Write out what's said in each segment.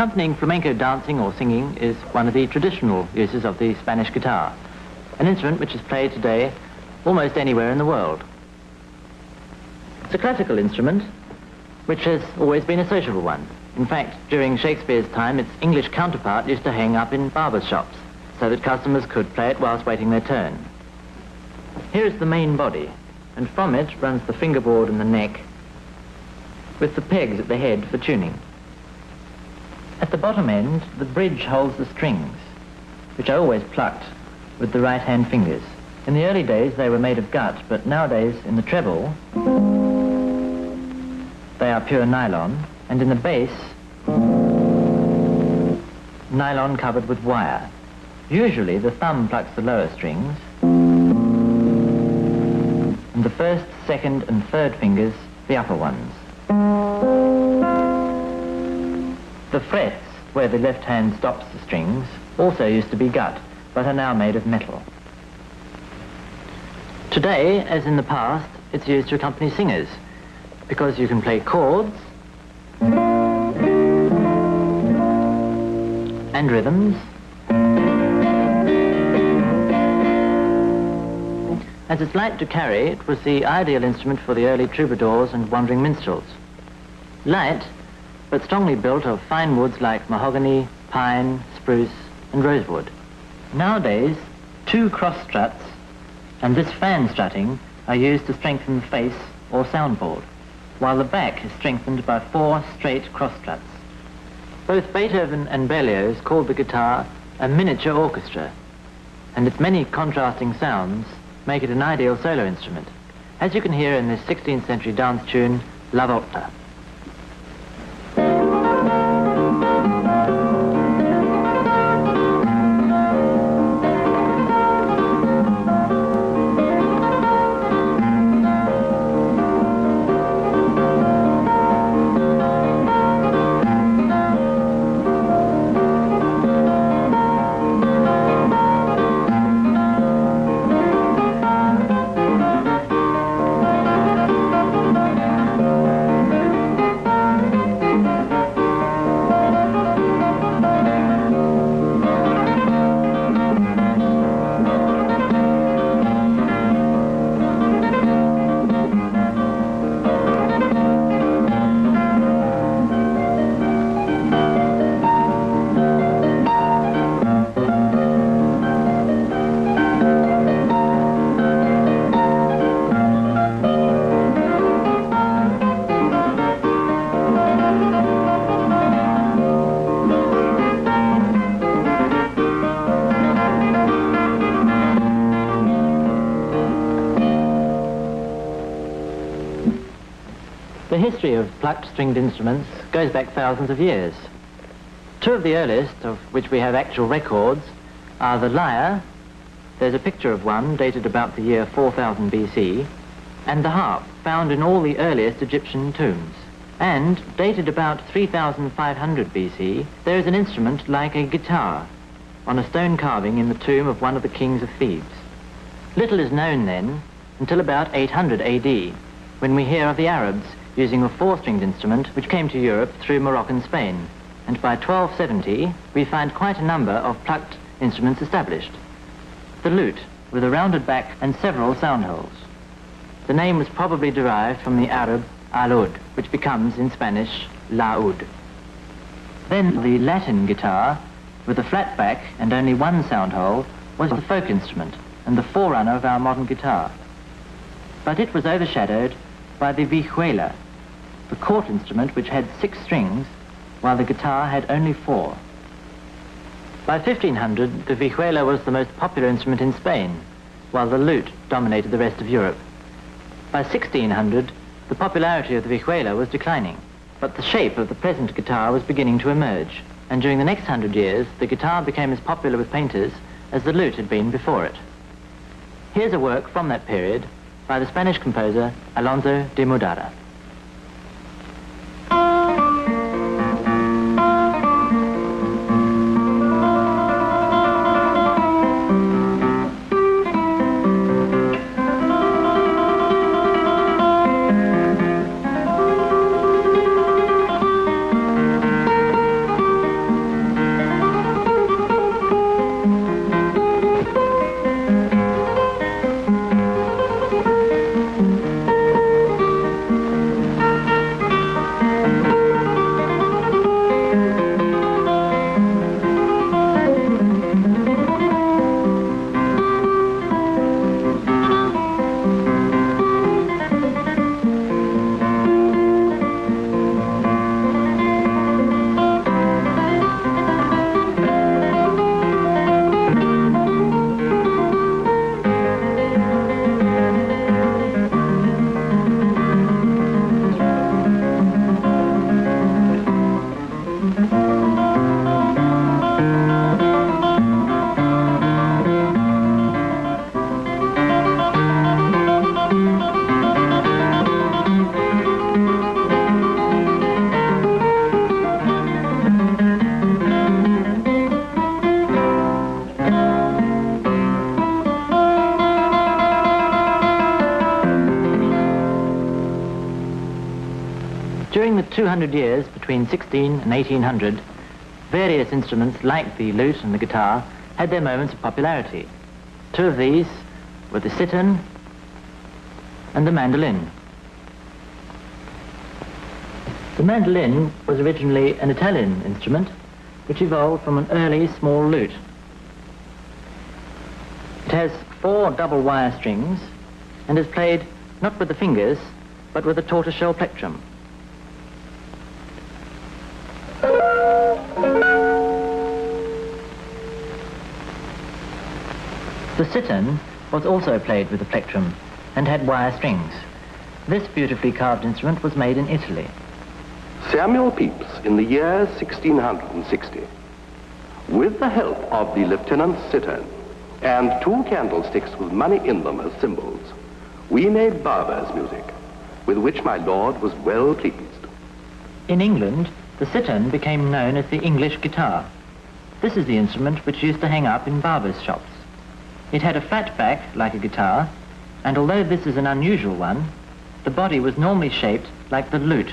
Accompanying flamenco dancing or singing is one of the traditional uses of the Spanish guitar, an instrument which is played today almost anywhere in the world. It's a classical instrument which has always been a sociable one. In fact, during Shakespeare's time, its English counterpart used to hang up in barbers' shops so that customers could play it whilst waiting their turn. Here is the main body, and from it runs the fingerboard and the neck, with the pegs at the head for tuning. At the bottom end, the bridge holds the strings, which are always plucked with the right-hand fingers. In the early days, they were made of gut, but nowadays, in the treble, they are pure nylon, and in the bass, nylon covered with wire. Usually, the thumb plucks the lower strings, and the first, second, and third fingers, the upper ones. The frets, where the left hand stops the strings, also used to be gut, but are now made of metal. Today, as in the past, it's used to accompany singers, because you can play chords and rhythms. As it's light to carry, it was the ideal instrument for the early troubadours and wandering minstrels. Light, but strongly built of fine woods like mahogany, pine, spruce, and rosewood. Nowadays, 2 cross struts and this fan strutting are used to strengthen the face or soundboard, while the back is strengthened by 4 straight cross struts. Both Beethoven and Berlioz called the guitar a miniature orchestra, and its many contrasting sounds make it an ideal solo instrument, as you can hear in this 16th century dance tune, La Volta. The history of plucked stringed instruments goes back thousands of years. 2 of the earliest, of which we have actual records, are the lyre. There's a picture of one dated about the year 4000 BC, and the harp, found in all the earliest Egyptian tombs. And, dated about 3500 BC, there is an instrument like a guitar on a stone carving in the tomb of one of the kings of Thebes. Little is known then until about 800 AD, when we hear of the Arabs using a 4-stringed instrument which came to Europe through Moroccan Spain. And by 1270, we find quite a number of plucked instruments established. The lute, with a rounded back and several sound holes. The name was probably derived from the Arab alud, which becomes, in Spanish, laud. Then the Latin guitar, with a flat back and only 1 sound hole, was the folk instrument and the forerunner of our modern guitar. But it was overshadowed by the vihuela, the court instrument which had 6 strings, while the guitar had only 4. By 1500, the vihuela was the most popular instrument in Spain, while the lute dominated the rest of Europe. By 1600, the popularity of the vihuela was declining, but the shape of the present guitar was beginning to emerge, and during the next 100 years, the guitar became as popular with painters as the lute had been before it. Here's a work from that period by the Spanish composer Alonso de Mudara. 200 years, between 16 and 1800, various instruments like the lute and the guitar had their moments of popularity. Two of these were the sitar and the mandolin. The mandolin was originally an Italian instrument which evolved from an early small lute. It has 4 double wire strings and is played not with the fingers but with a tortoiseshell plectrum. The sitar was also played with the plectrum and had wire strings. This beautifully carved instrument was made in Italy. Samuel Pepys, in the year 1660, with the help of the lieutenant's sitar and 2 candlesticks with money in them as symbols, we made barber's music, with which my lord was well pleased. In England, the sitar became known as the English guitar. This is the instrument which used to hang up in barbers' shops. It had a flat back like a guitar, and although this is an unusual one, the body was normally shaped like the lute,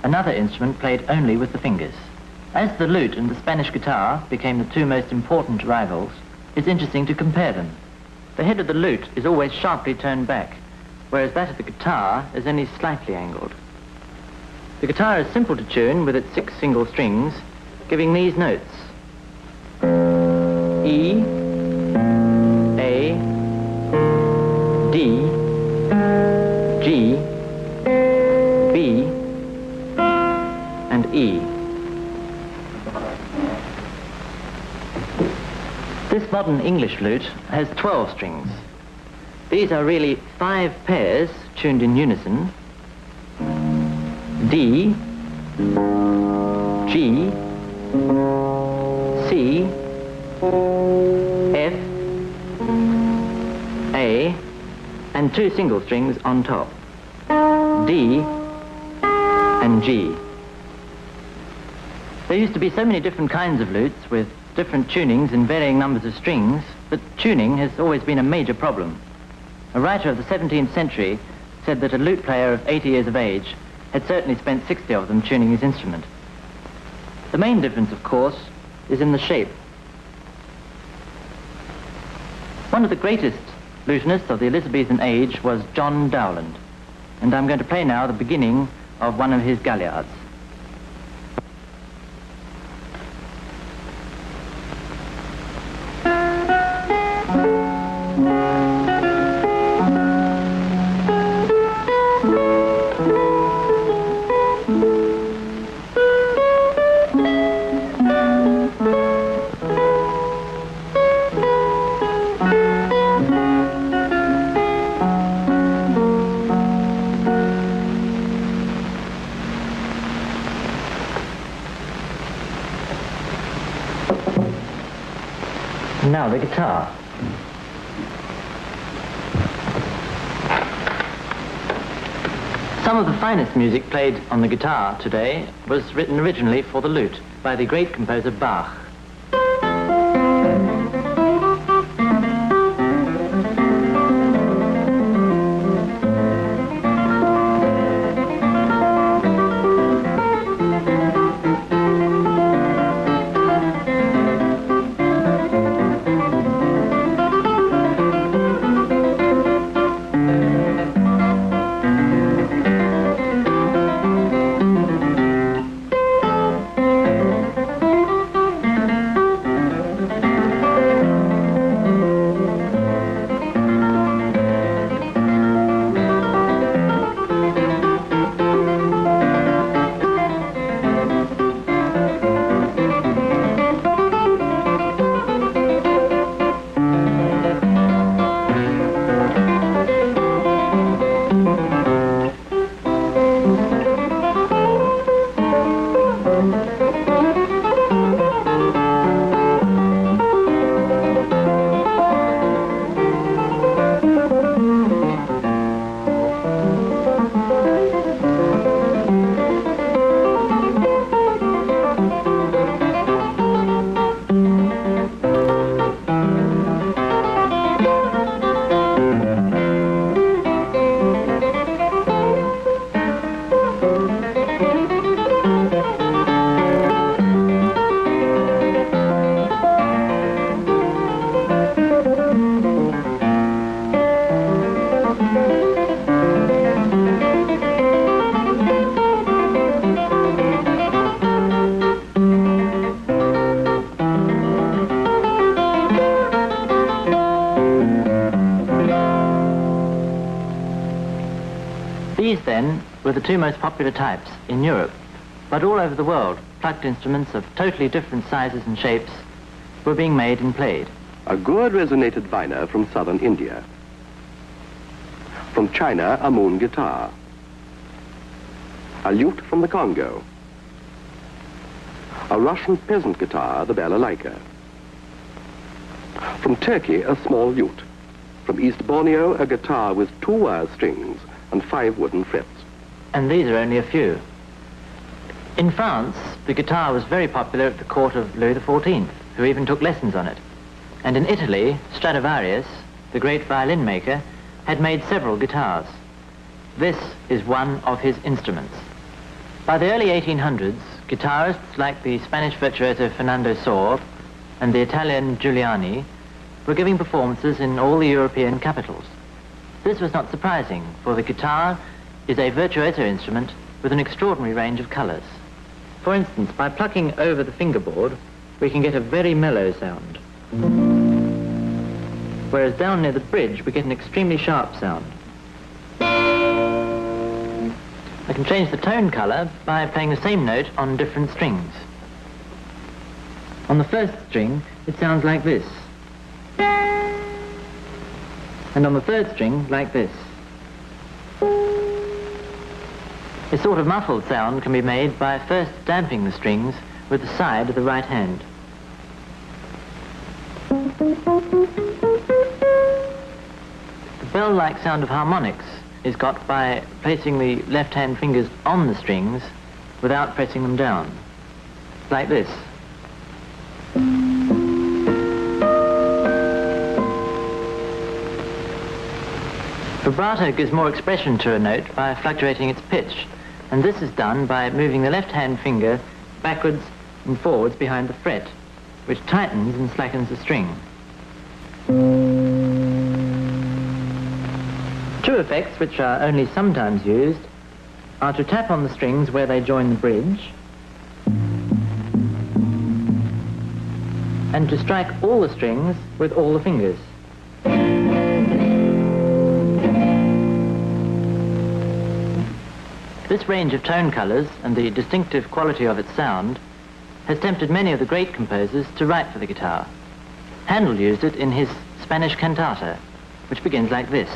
another instrument played only with the fingers. As the lute and the Spanish guitar became the 2 most important rivals, it's interesting to compare them. The head of the lute is always sharply turned back, whereas that of the guitar is only slightly angled. The guitar is simple to tune with its 6 single strings, giving these notes: E, A, D, G, B, and E. This modern English lute has 12 strings. These are really 5 pairs tuned in unison: D, G, C, F, A, and 2 single strings on top, D and G. There used to be so many different kinds of lutes with different tunings and varying numbers of strings that tuning has always been a major problem. A writer of the 17th century said that a lute player of 80 years of age had certainly spent 60 of them tuning his instrument. The main difference, of course, is in the shape. One of the greatest lutenists of the Elizabethan age was John Dowland, and I'm going to play now the beginning of one of his galliards. Now the guitar. Some of the finest music played on the guitar today was written originally for the lute by the great composer Bach. These, then, were the two most popular types in Europe, but all over the world, plucked instruments of totally different sizes and shapes were being made and played. A gourd resonated vina from southern India. From China, a moon guitar. A lute from the Congo. A Russian peasant guitar, the balalaika. From Turkey, a small lute. From East Borneo, a guitar with 2 wire strings and 5 wooden frets. And these are only a few. In France, the guitar was very popular at the court of Louis XIV, who even took lessons on it. And in Italy, Stradivarius, the great violin maker, had made several guitars. This is one of his instruments. By the early 1800s, guitarists like the Spanish virtuoso Fernando Sor and the Italian Giuliani were giving performances in all the European capitals. This was not surprising, for the guitar is a virtuoso instrument with an extraordinary range of colors. For instance, by plucking over the fingerboard, we can get a very mellow sound. Whereas down near the bridge, we get an extremely sharp sound. I can change the tone color by playing the same note on different strings. On the first string, it sounds like this. And on the third string, like this. A sort of muffled sound can be made by first damping the strings with the side of the right hand. The bell-like sound of harmonics is got by placing the left-hand fingers on the strings without pressing them down, like this. Vibrato gives more expression to a note by fluctuating its pitch, and this is done by moving the left-hand finger backwards and forwards behind the fret, which tightens and slackens the string. Two effects which are only sometimes used are to tap on the strings where they join the bridge and to strike all the strings with all the fingers. This range of tone colors and the distinctive quality of its sound has tempted many of the great composers to write for the guitar. Handel used it in his Spanish cantata, which begins like this.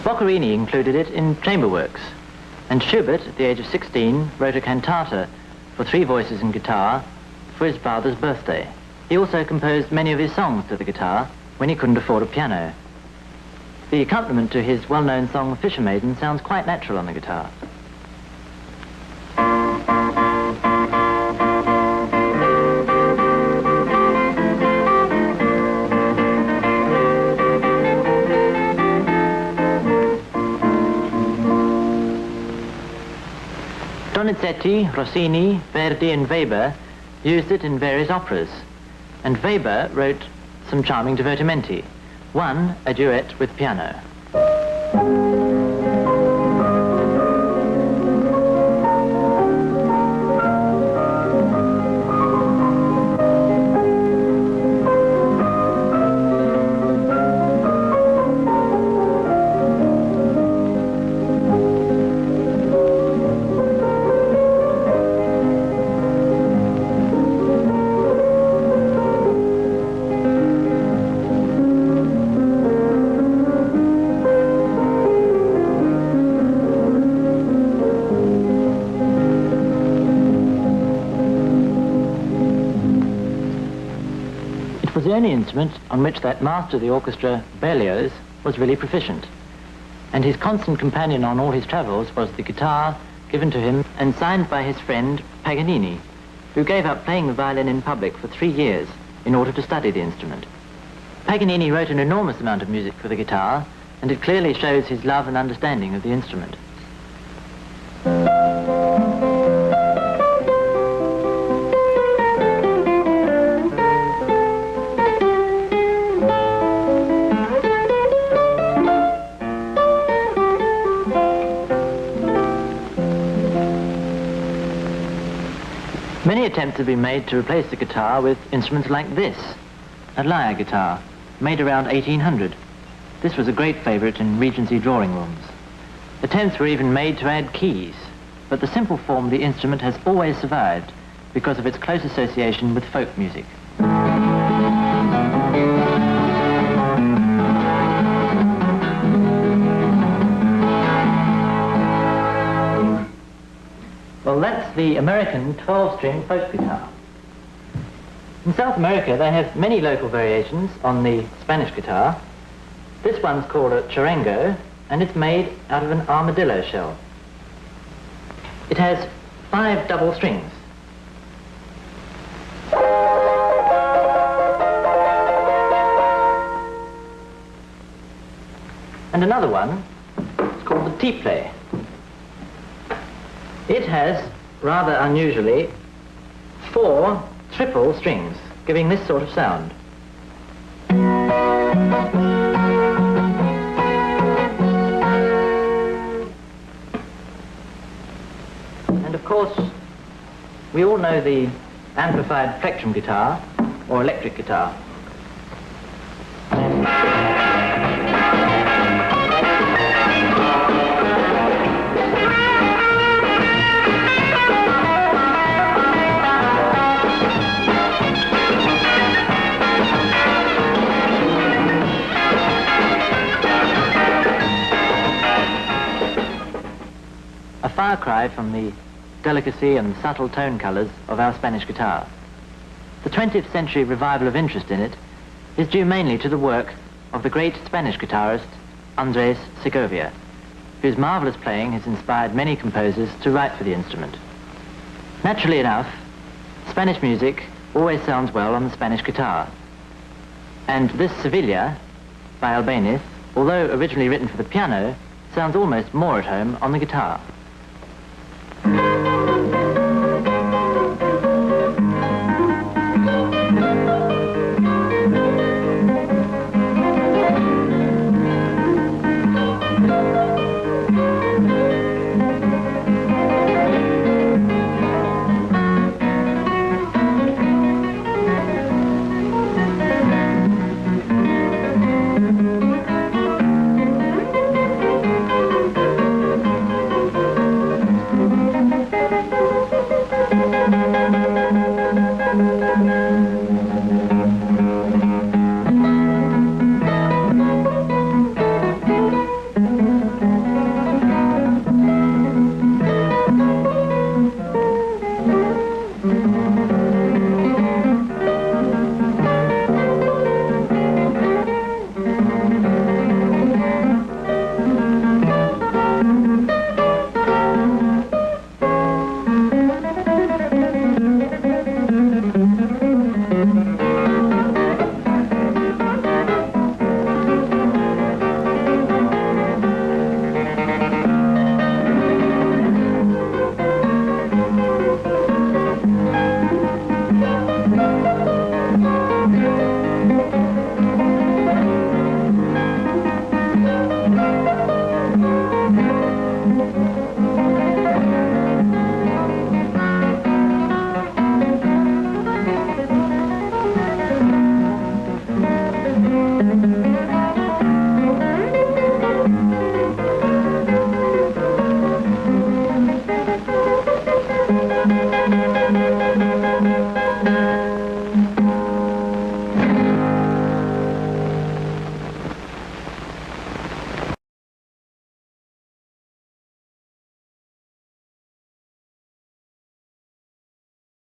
Boccherini included it in chamber works, and Schubert, at the age of 16, wrote a cantata for 3 voices and guitar for his father's birthday. He also composed many of his songs to the guitar when he couldn't afford a piano. The accompaniment to his well-known song Fisher Maiden sounds quite natural on the guitar. Donizetti, Rossini, Verdi and Weber used it in various operas, and Weber wrote some charming divertimenti, one a duet with piano. It was the only instrument on which that master of the orchestra, Berlioz, was really proficient. And his constant companion on all his travels was the guitar given to him and signed by his friend Paganini, who gave up playing the violin in public for 3 years in order to study the instrument. Paganini wrote an enormous amount of music for the guitar, and it clearly shows his love and understanding of the instrument. Many attempts have been made to replace the guitar with instruments like this, a lyre guitar, made around 1800. This was a great favourite in Regency drawing rooms. Attempts were even made to add keys, but the simple form of the instrument has always survived because of its close association with folk music. Well, that's the American 12-string folk guitar. In South America, they have many local variations on the Spanish guitar. This one's called a charango, and it's made out of an armadillo shell. It has 5 double strings. And another one is called the tiple. It has, rather unusually, 4 triple strings, giving this sort of sound. And of course, we all know the amplified plectrum guitar, or electric guitar. A far cry from the delicacy and subtle tone colours of our Spanish guitar. The 20th century revival of interest in it is due mainly to the work of the great Spanish guitarist Andrés Segovia, whose marvellous playing has inspired many composers to write for the instrument. Naturally enough, Spanish music always sounds well on the Spanish guitar, and this Sevilla by Albéniz, although originally written for the piano, sounds almost more at home on the guitar.